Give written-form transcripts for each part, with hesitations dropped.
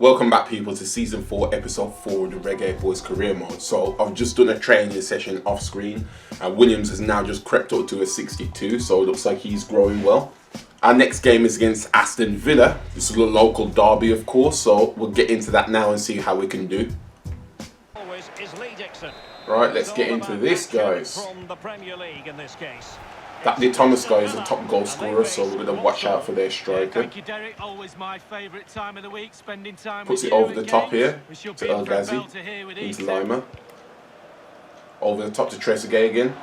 Welcome back, people, to season 4, episode 4 of the Reggae Boys career mode. So I've just done a training session off screen, and Williams has now just crept up to a 62, so it looks like he's growing well. Our next game is against Aston Villa. This is a local derby, of course, so we'll get into that now and see how we can do. Right, let's get into this, guys. That the Thomas guy is a top goal scorer, so we're going to watch out for their striker. Thank you, Derek. Always my favourite time of the week, spending time Puts with it you over the at top games. here to El Ghazi, into Lima. Over the top to Trezeguet again.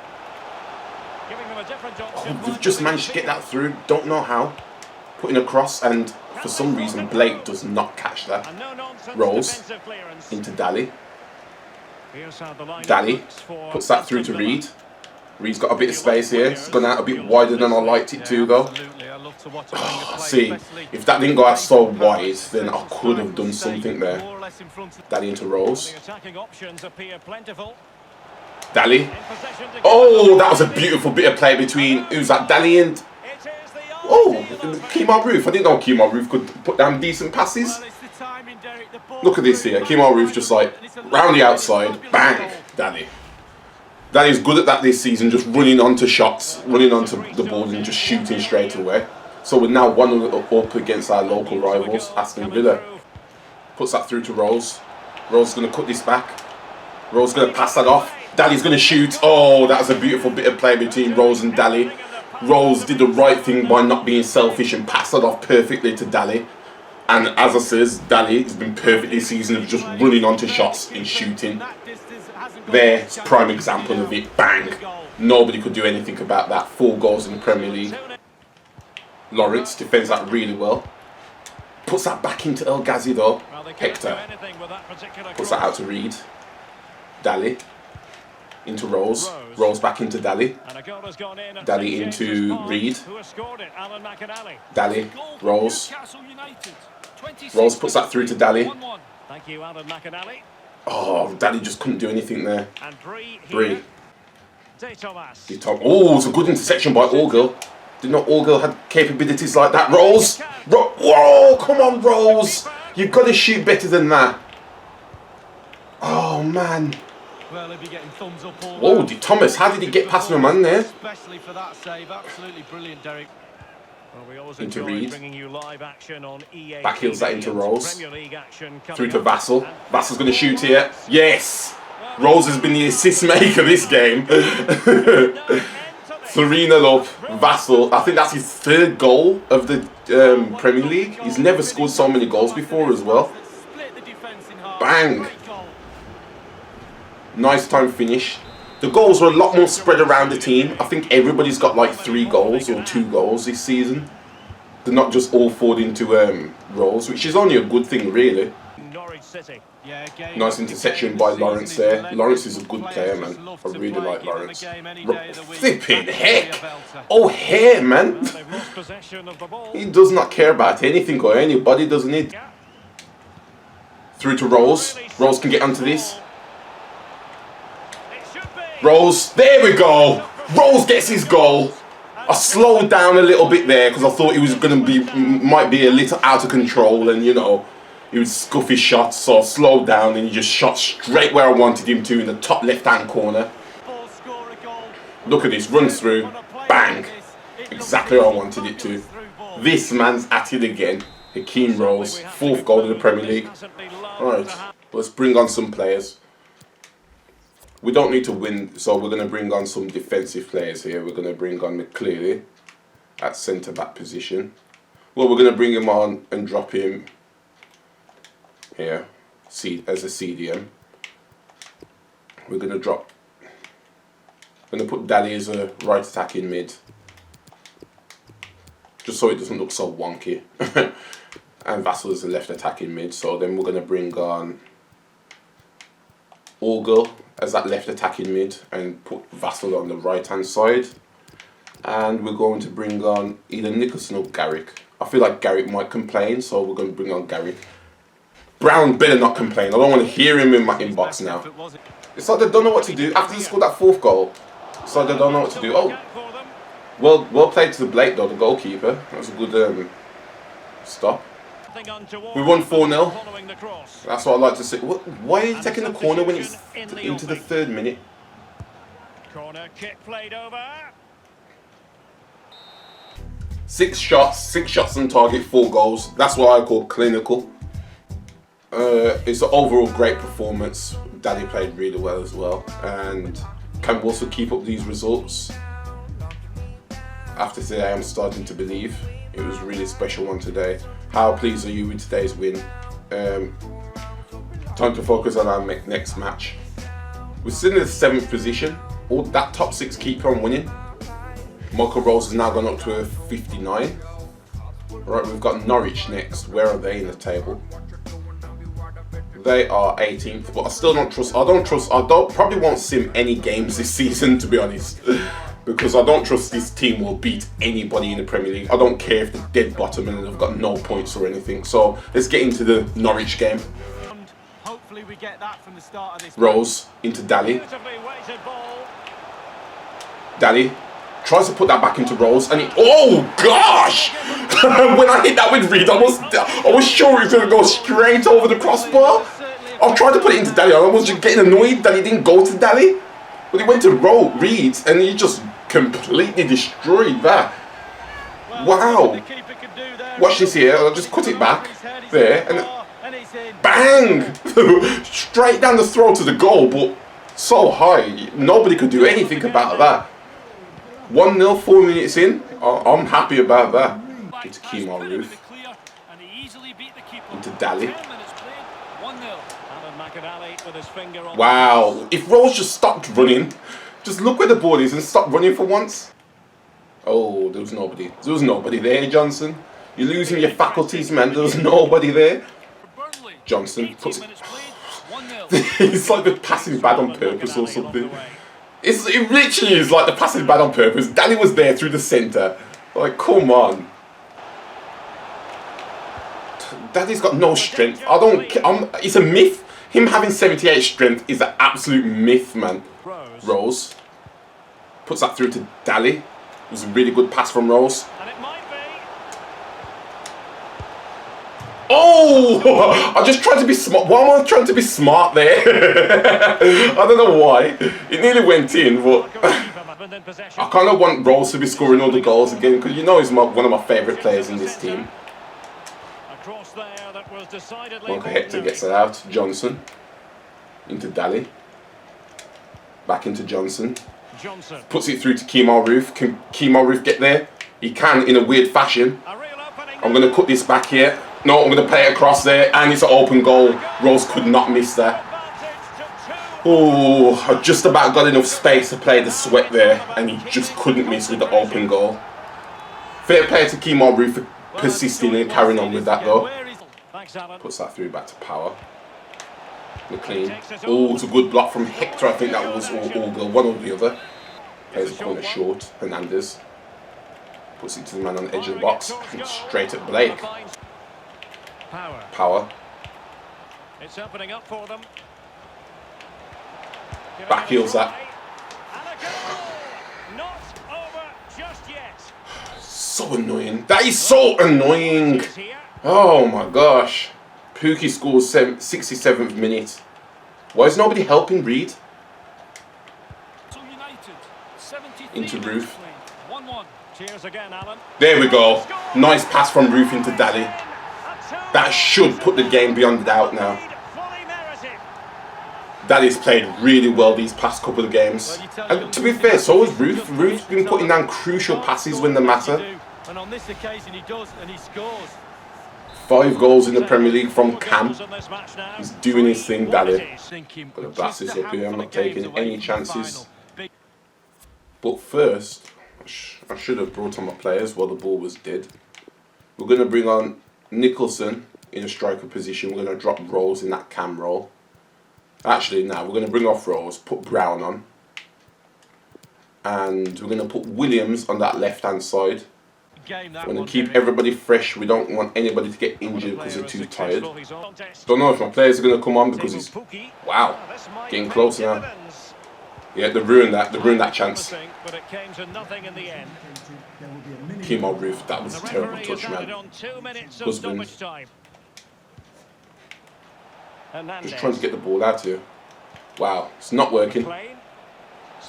Oh, they've just managed to get that through, don't know how. Putting a cross, and for some reason Blake does not catch that. Rolls into Daly. Daly puts that through to Reed. Reed's got a bit of space here. It's gone out a bit wider than I liked it to, though. Oh, see, if that didn't go out so wide, then I could have done something there. Daly into Rose. Daly. Oh, that was a beautiful bit of play between, who's that, Daly and... Oh, Kemal Roof. I didn't know Kemal Roof could put down decent passes. Look at this here. Kemal Roof just like, round the outside, bang, Daly. Daly's good at that this season, just running onto shots, running onto the ball and just shooting straight away. So we're now 1 up against our local rivals, Aston Villa. Puts that through to Rose. Rose is going to cut this back. Rose is going to pass that off. Daly's going to shoot. Oh, that was a beautiful bit of play between Rose and Daly. Rose did the right thing by not being selfish and passed it off perfectly to Daly. And as I says, Daly has been perfectly seasoned of just running onto shots and shooting. There's a prime example of it. Bang! Nobody could do anything about that. 4 goals in the Premier League. Lawrence defends that really well. Puts that back into El Ghazi though. Hector puts that out to Reed. Daly into Rose. Rose back into Daly. Daly into Reed. Daly. Rose. Rose puts that through to Daly. Oh, Daly just couldn't do anything there. Bree. Oh, it's a good intersection by Orgel. Did not Orgel have capabilities like that? Rose! Whoa, come on, Rose! You've got to shoot better than that. Oh, man. Well, he'll be getting thumbs up all whoa, Thomas, how did he get past my man there? Especially for that save. Absolutely brilliant, Derek. Into Reed. Back heels that into Rose. Through to Vassell. Vassell's going to shoot here. Yes! Rose has been the assist maker this game. 3-0 up. Vassell. I think that's his 3rd goal of the Premier League. He's never scored so many goals before as well. Bang! Nice time finish. The goals are a lot more spread around the team. I think everybody's got like 3 goals or 2 goals this season. They're not just all falling into roles, which is only a good thing, really. Nice intersection by Lawrence there. Lawrence is a good player, man. I really like Lawrence. Flipping heck! Oh, hair, man! He does not care about anything or anybody, doesn't he? Through to Rose. Rose can get onto this. Rose, there we go. Rose gets his goal. I slowed down a little bit there because I thought he was going to be, might be a little out of control, and you know, he would scuff his shots. So I slowed down and he just shot straight where I wanted him to in the top left-hand corner. Look at this, runs through, bang, exactly where I wanted it to. This man's at it again. Hakeem Rose, 4th goal in the Premier League. All right, let's bring on some players. We don't need to win, so we're going to bring on some defensive players here. We're going to bring on McCleary at centre-back position. Well, we're going to bring him on and drop him here as a CDM. We're going to put Daly as a right attacking mid, just so it doesn't look so wonky. And Vassell as a left attacking mid. So then we're going to bring on Orgel as that left attacking mid and put Vassell on the right hand side. And we're going to bring on either Nicholson or Garrick. I feel like Garrick might complain, so we're going to bring on Garrick. Brown better not complain. I don't want to hear him in my inbox now. It's like they don't know what to do. After he scored that 4th goal, it's like they don't know what to do. Oh, well played to the Blake though, the goalkeeper. That was a good stop. We won 4-0. That's what I like to see. Why are you taking the corner when it's into the 3rd minute? Corner kick played over. 6 shots on target, 4 goals. That's what I call clinical. It's an overall great performance. Danny played really well as well, and can also keep up these results. After today, I'm starting to believe it was a really special one today. How pleased are you with today's win? Time to focus on our next match. We're still in the 7th position. All that top 6 keep on winning. Michael Rose has now gone up to a 59. Right, we've got Norwich next. Where are they in the table? They are 18th, but I still don't trust. I probably won't sim any games this season, to be honest, because I don't trust this team will beat anybody in the Premier League. I don't care if they're dead bottom and they've got no points or anything. So let's get into the Norwich game. Hopefully we get that from the start of this. Rose into Daly. Daly tries to put that back into Rose, and oh gosh! When I hit that with Reed, I was sure it was going to go straight over the crossbar. I was trying to put it into Daly. I was just getting annoyed that he didn't go to Daly, but he went to Reed, and he just completely destroyed that. Wow! Watch this here. I'll just cut it back there, and bang! Straight down the throat of the goal, but so high, nobody could do anything about that. 1-0, 4 minutes in. I'm happy about that. Into Kemar Roof. Into Daly. Wow. If Rose just stopped running, just look where the ball is and stop running for once. Oh, there was nobody. There was nobody there, Johnson. You're losing your faculties, man. There was nobody there. Johnson puts it. It's like they're passing bad on purpose or something. It literally is like the passing bad on purpose. Danny was there through the centre. Like, come on. Daddy's got no strength. It's a myth. Him having 78 strength is an absolute myth, man. Rose puts that through to Daly. It was a really good pass from Rose. Oh! I just tried to be smart. Why am I trying to be smart there? I don't know why. It nearly went in, but I kind of want Rose to be scoring all the goals again, because you know he's one of my favourite players in this team. Michael Hector gets it out. Johnson into Daly. Back into Johnson. Puts it through to Kemar Roof. Can Kemar Roof get there? He can in a weird fashion. I'm going to cut this back here. No, I'm going to play it across there, and it's an open goal. Rose could not miss that. Oh, I just about got enough space to play the sweat there, and he just couldn't miss with the open goal. Fair play to Kemar Roof for persisting and carrying on with that though. Puts that through back to Power. McLean. Oh, it's a good block from Hector. I think that was all goal, one or the other. Plays the corner short. Hernandez puts it to the man on the edge of the box. And straight at Blake. Power. It's opening up for them. Back heels that. Not over just yet. So annoying. That is so annoying. Oh my gosh. Pookie scores 67th minute. Why is nobody helping Reed? Into Roof. There we go. Nice pass from Roof into Daly. That should put the game beyond doubt now. Daly's played really well these past couple of games. And to be fair, so has Roof. Roof's been putting down crucial passes when they matter. And on this occasion he does, and he scores. 5 goals in the Premier League from Cam. He's doing his thing, Daly. Got to blast this up here. I'm not taking any chances. But first, I should have brought on my players while the ball was dead. We're going to bring on Nicholson in a striker position. We're going to drop Rose in that Cam role. Actually, now we're going to bring off Rose, put Brown on. And we're going to put Williams on that left-hand side. We're going to keep everybody fresh. We don't want anybody to get injured because they're too tired. Don't know if my players are going to come on because he's... Wow, getting close now. Yeah, they ruined that chance. Kemar Roof, that was a terrible touch, man. Husband. Just trying to get the ball out here. Wow, it's not working.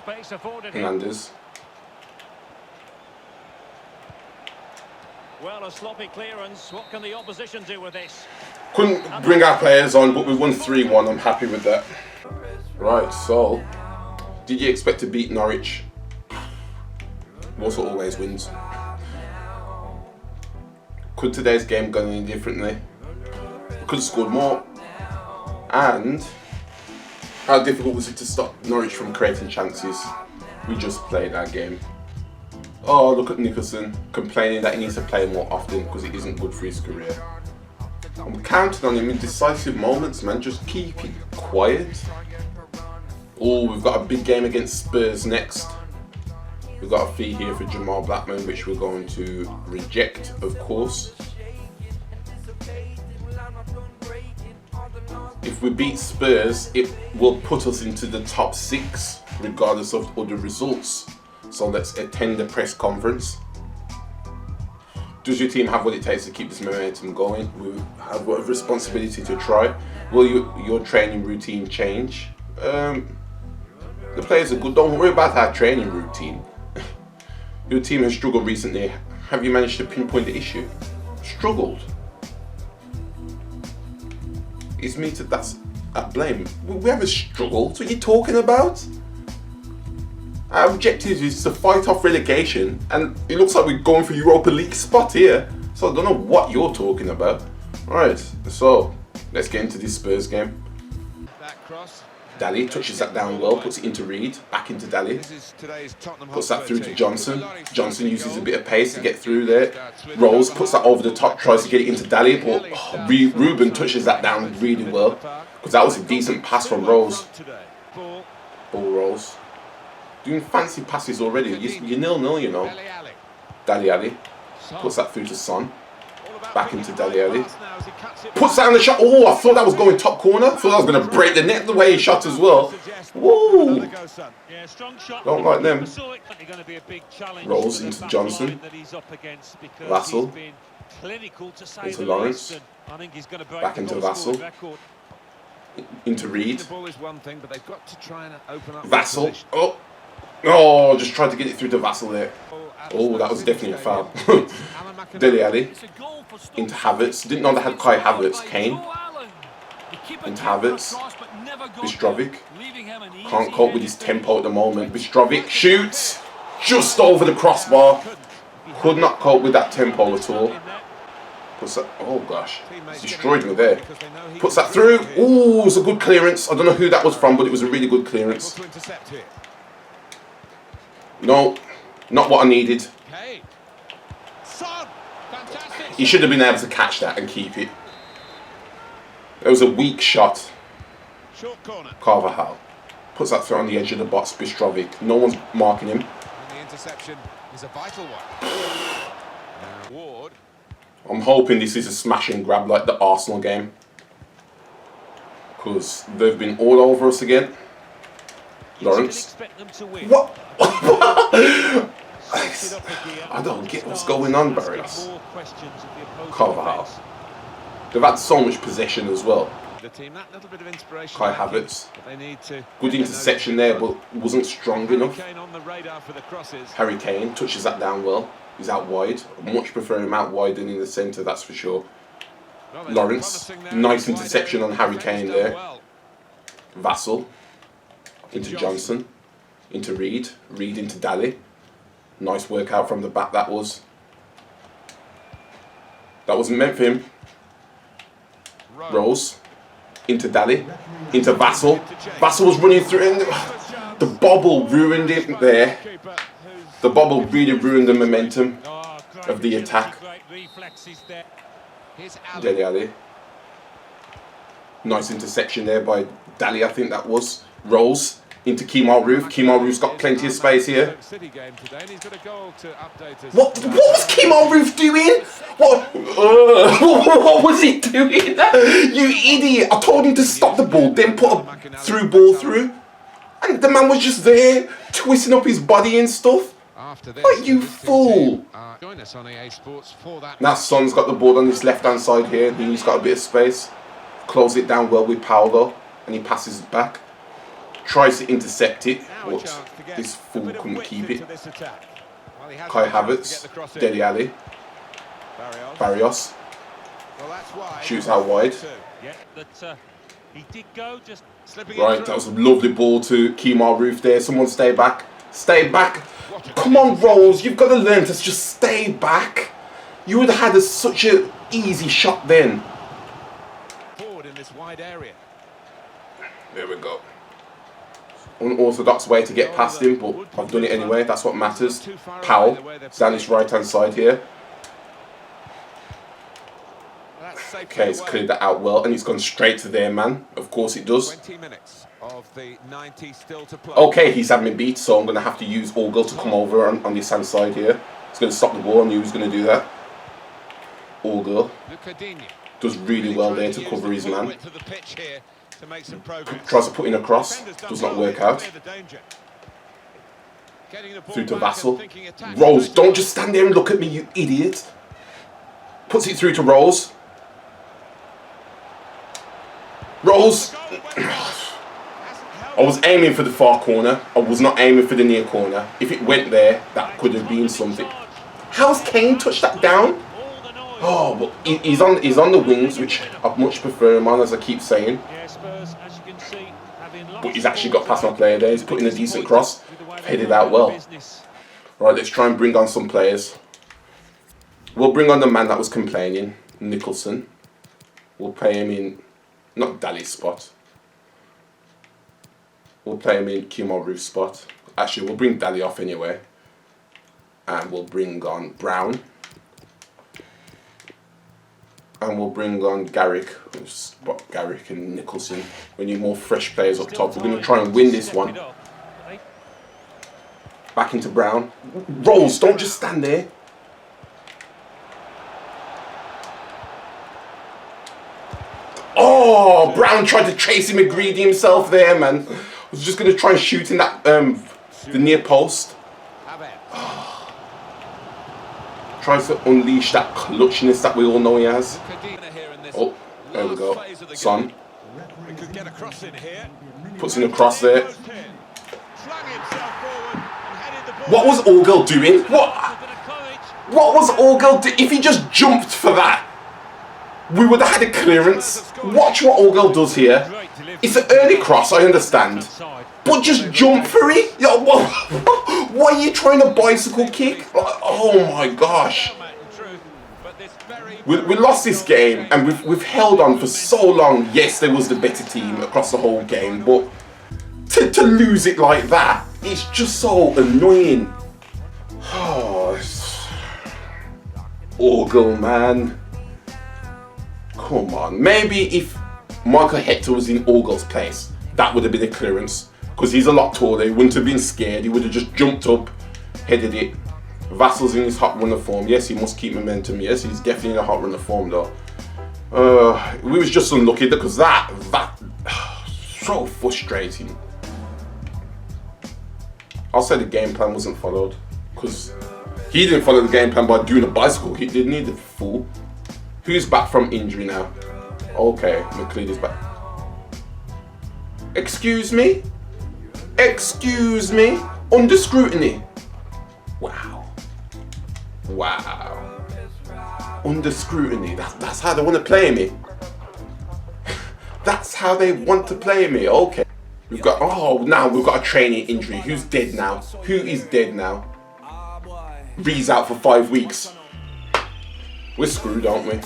Hernandez. Well, a sloppy clearance. What can the opposition do with this? Couldn't bring our players on, but we won 3-1. I'm happy with that. Right, so did you expect to beat Norwich? Walsall always wins. Could today's game gone any differently? We could have scored more. And how difficult was it to stop Norwich from creating chances? We just played our game. Oh, look at Nicholson complaining that he needs to play more often because it isn't good for his career. I'm counting on him in decisive moments, man. Just keep it quiet. Oh, we've got a big game against Spurs next. We've got a fee here for Jamal Blackman, which we're going to reject, of course. If we beat Spurs, it will put us into the top 6, regardless of other results. So let's attend the press conference. Does your team have what it takes to keep this momentum going? We have a responsibility to try. Will your training routine change? The players are good. Don't worry about our training routine. Your team has struggled recently. Have you managed to pinpoint the issue? Struggled? It's me that's at blame. We haven't struggled. What are you talking about? Our objective is to fight off relegation, and it looks like we're going for Europa League spot here. So I don't know what you're talking about. Alright, so let's get into this Spurs game. Daly touches that down well, puts it into Reed, back into Daly. Puts that through to Johnson. Johnson uses a bit of pace to get through there. Rose puts that over the top, tries to get it into Daly, but Ruben touches that down really well. Because that was a decent pass from Rose. Ball Rose. Doing fancy passes already. You're 0-0, you know. Dali Ali puts that through to Son. Back into Dali Ali. Puts that on the shot. Oh, I thought that was going top corner. I thought that was going to break the net the way he shot as well. Woo! Don't like them. Rolls into Johnson. Vassell. Into Lawrence. Back into Vassell. Into Reed. Vassell. Oh, just tried to get it through to Vassell there. Oh, that was definitely a foul. Dele Alli. Into Havertz. Didn't know they had Kai Havertz. Kane. Into Havertz. Bistrovic. Can't cope with his tempo at the moment. Bistrovic shoots. Just over the crossbar. Could not cope with that tempo at all. Puts that, oh gosh, destroyed me there. Puts that through. Ooh, it's a good clearance. I don't know who that was from, but it was a really good clearance. No, not what I needed. He should have been able to catch that and keep it. It was a weak shot. Carvajal puts that through on the edge of the box. Bistrovic. No one's marking him. The interception is a vital one. Ward. I'm hoping this is a smash and grab like the Arsenal game, because they've been all over us again. Lawrence. What? I don't get what's going on, Barrios. Carvajal. They've had so much possession as well. Kai Havertz. Good interception there, but wasn't strong enough. Harry Kane touches that down well. He's out wide. I much prefer him out wide than in the centre, that's for sure. Lawrence. Nice interception on Harry Kane there. Vassell. Into Johnson. Into Reed. Reed into Daly. Nice work out from the back that was. That wasn't meant for him. Rose. Into Daly. Into Vassell. Vassell was running through. The bobble ruined it there. The bobble really ruined the momentum of the attack. Dele Alli. Nice interception there by Daly, I think that was. Rolls into Kemal Roof. Kemal Roof's got plenty of space here. What was Kemal Roof doing? What was he doing? You idiot! I told him to stop the ball, then put a through ball through. And the man was just there, twisting up his body and stuff. What, you fool! Now Son's got the ball on his left-hand side here. He's got a bit of space. Close it down well with Paolo, and he passes it back. Tries to intercept it, but this fool couldn't keep it. Kai Havertz, Dele Alli, Barrios, shoots out wide. He did go, just Right, that was a lovely ball to Kemar Roof there. Someone stay back. Stay back. Come on, Rolls. You've got to learn to just stay back. You would have had such an easy shot then. Forward in this wide area. There we go. Unorthodox way to get past him, but I've done it anyway. That's what matters. Powell, down this right-hand side here. Okay, it's cleared that out well, and it's gone straight to their man. Of course it does. 20 minutes of the 90 still to play. Okay, he's had me beat, so I'm going to have to use Orgel to come over on this hand side here. He's going to stop the ball. I knew he was going to do that. Orgel does really well there to cover his man. Tries to put in a cross. Does not work out. Through to Vassell. Rose, don't just stand there and look at me, you idiot. Puts it through to Rose. Rose. I was aiming for the far corner. I was not aiming for the near corner. If it went there, that could have been something. How's Kane touched that down? Oh, but he's on the wings, which I much prefer him on, as I keep saying. But he's actually got past my player there. He's put in a decent cross. Headed out well. Right, let's try and bring on some players. We'll bring on the man that was complaining, Nicholson. We'll play him in, not Dali's spot. We'll play him in Kemar Roof's spot. Actually, we'll bring Dali off anyway. And we'll bring on Brown. And we'll bring on Garrick. We'll spot Garrick and Nicholson. We need more fresh players up top. We're going to try and win this one. Back into Brown. Rolls, don't just stand there. Oh, Brown tried to chase him and greedy himself there, man. I was just going to try and shoot in that the near post. Tries to unleash that clutchiness that we all know he has. Oh, there we go. Son. Puts in a cross there. What was Orgel doing? What was Orgel doing? If he just jumped for that, we would have had a clearance. Watch what Orgel does here. It's an early cross, I understand. But just jump for it? Why are you trying to bicycle kick? Oh my gosh. We lost this game and we've held on for so long. Yes, there was the better team across the whole game, but to lose it like that, it's just so annoying. Oh, Orgel, man. Come on. Maybe if Michael Hector was in Orgel's place, that would have been a clearance. Because he's a lot taller, he wouldn't have been scared, he would have just jumped up, headed it. Vassell's in his hot runner form. Yes, he must keep momentum. Yes, he's definitely in a hot runner form though. We was just unlucky because that so frustrating. I'll say the game plan wasn't followed. Because he didn't follow the game plan by doing a bicycle kick, didn't he, the fool? Who's back from injury now? Okay, McLeod is back. Excuse me? Excuse me? Under scrutiny? Wow. Wow. Under scrutiny. That's how they want to play me. That's how they want to play me. Okay. We've got, now we've got a training injury. Who's dead now? Who is dead now? Ree's out for 5 weeks. We're screwed, aren't we?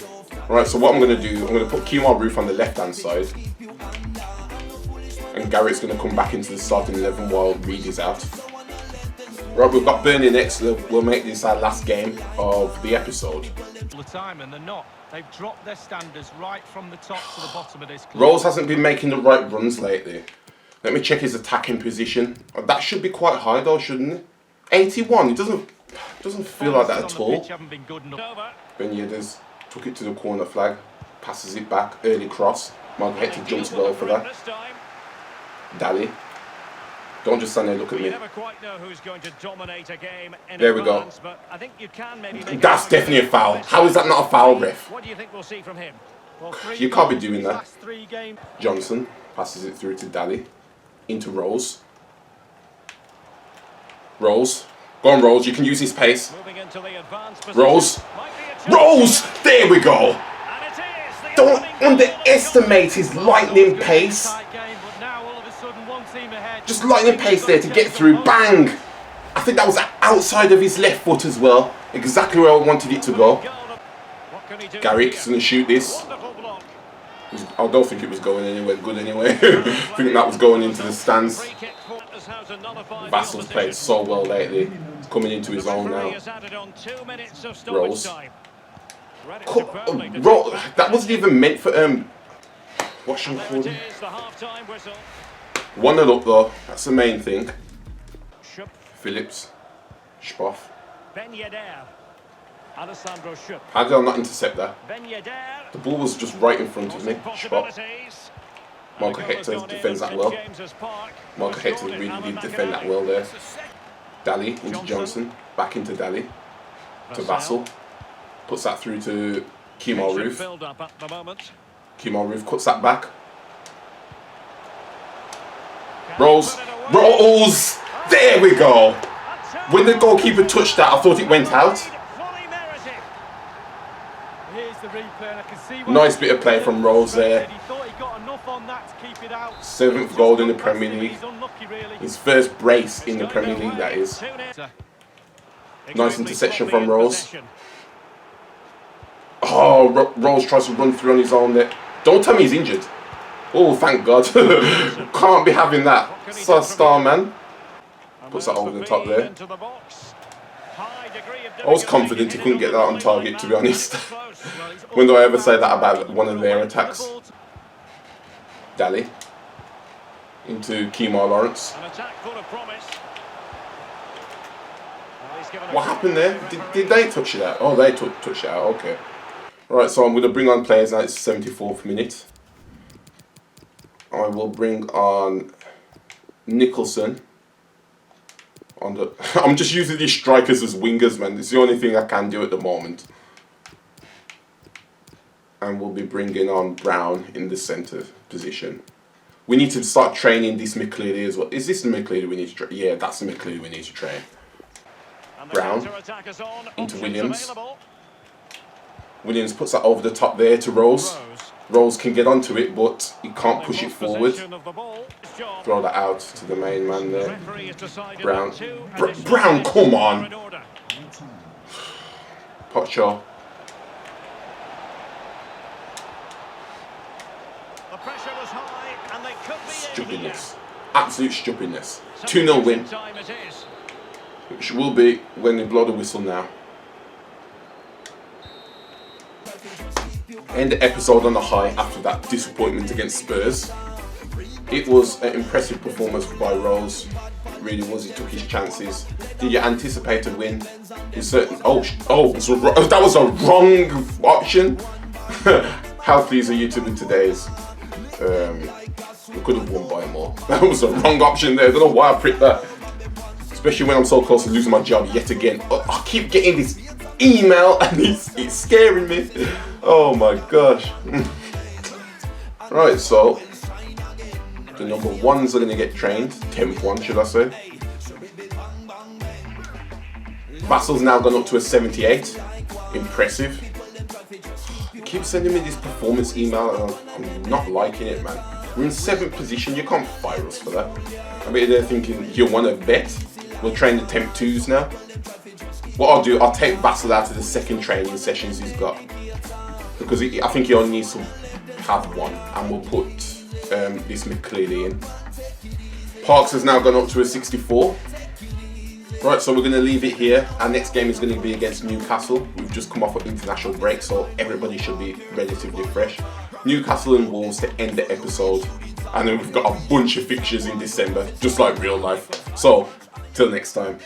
Alright, so what I'm going to do, I'm going to put Kemar Roof on the left-hand side. And Garrett's going to come back into the starting 11 while Reed is out. Right, we've got Burnley next. We'll make this our last game of the episode. All the time, and they're not. They've dropped their standards right from the top to the bottom of this club. Rose hasn't been making the right runs lately. Let me check his attacking position. That should be quite high though, shouldn't it? 81. It doesn't feel like that at all. Ben Yedder's took it to the corner flag, passes it back, early cross. Michael Hector jumps well for that. Dali. Don't just stand there and look at me. There we go. That's definitely a foul. How is that not a foul, ref? What do you think we'll see from him? You can't be doing that. Johnson passes it through to Daly. Into Rose. Rose. Go on, Rose. You can use his pace. Rose. Rose! There we go! Don't underestimate his lightning pace. Just lightning pace there to get through. Bang! I think that was outside of his left foot as well. Exactly where I wanted it to go. Garrick's going to shoot this. I don't think it was going anywhere good anyway. I think that was going into the stands. Vassal's played so well lately. He's coming into his own now. Rose. That wasn't even meant for what should I call him? 1-0 up though. That's the main thing. Phillips. Spoff. How did I not intercept that? The ball was just right in front of me. Spot. Michael Hector defends that well. Michael Hector really did defend that well there. Daly into Johnson. Back into Daly. To Vassal. Puts that through to Kemar Roof. Kemar Roof cuts that back. Rolls. Rolls! There we go! When the goalkeeper touched that, I thought it went out. Nice bit of play from Rolls there. 7th goal in the Premier League. His first brace in the Premier League, that is. Nice interception from Rolls. Oh, Rolls tries to run through on his own there. Don't tell me he's injured. Oh, thank God. Can't be having that. So star, man. Puts that over the top there. I was confident he couldn't get that on target, to be honest. When do I ever say that about one of their attacks? Daly. Into Kemar Lawrence. What happened there? Did they touch it out? Oh, they touched it out. Okay. Right, so I'm going to bring on players now. It's 74th minute. I will bring on Nicholson. I'm just using these strikers as wingers, man. It's the only thing I can do at the moment. And we'll be bringing on Brown in the centre position. We need to start training this McCleary as well. Is this the McCleary we need to train? Yeah, that's the McCleary we need to train. Brown into Williams. Williams puts that over the top there to Rose. Rose can get onto it, but he can't push it forward. Throw that out to the main man there. Brown. Brown, come on! Potshaw. Stupidness. Absolute stupidness. 2-0 win. Which will be when they blow the whistle now. End the episode on a high after that disappointment against Spurs. It was an impressive performance by Rose. It really was. He took his chances. Did you anticipate a win? That was a wrong option. How pleased are you to be today's? We could have won by more. That was a wrong option there. I don't know why I pricked that. Especially when I'm so close to losing my job yet again. I keep getting this email and it's scaring me. Oh my gosh. Right, so the number 1s are going to get trained. 10th one, should I say. Vassal's now gone up to a 78. Impressive. You keep sending me this performance email and I'm not liking it, man. We're in 7th position. You can't fire us for that. I mean, they're thinking, you want to bet? We'll train the temp 2s now. What I'll do, I'll take Vassal out of the second training sessions he's got. Because I think he only needs to have one. And we'll put this McCleary in. Parks has now gone up to a 64. Right, so we're going to leave it here. Our next game is going to be against Newcastle. We've just come off an international break, so everybody should be relatively fresh. Newcastle and Wolves to end the episode. And then we've got a bunch of fixtures in December, just like real life. So, till next time.